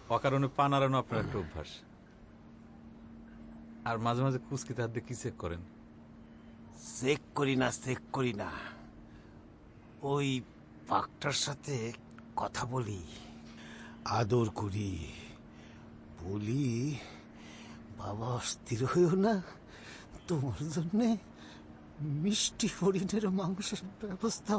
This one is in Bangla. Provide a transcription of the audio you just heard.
অকারণে পা নাড়ানো আপনার একটা অভ্যাস। আর মাঝে মাঝে কুচকিতে হাত দিয়ে কি চেক করেন? চেক করি না, ওই পাকটার সাথে কথা বলি, আদর করি, বলি বাবা অস্থির হইও না, তোমার জন্যে মিষ্টি হরিণের মাংসের ব্যবস্থা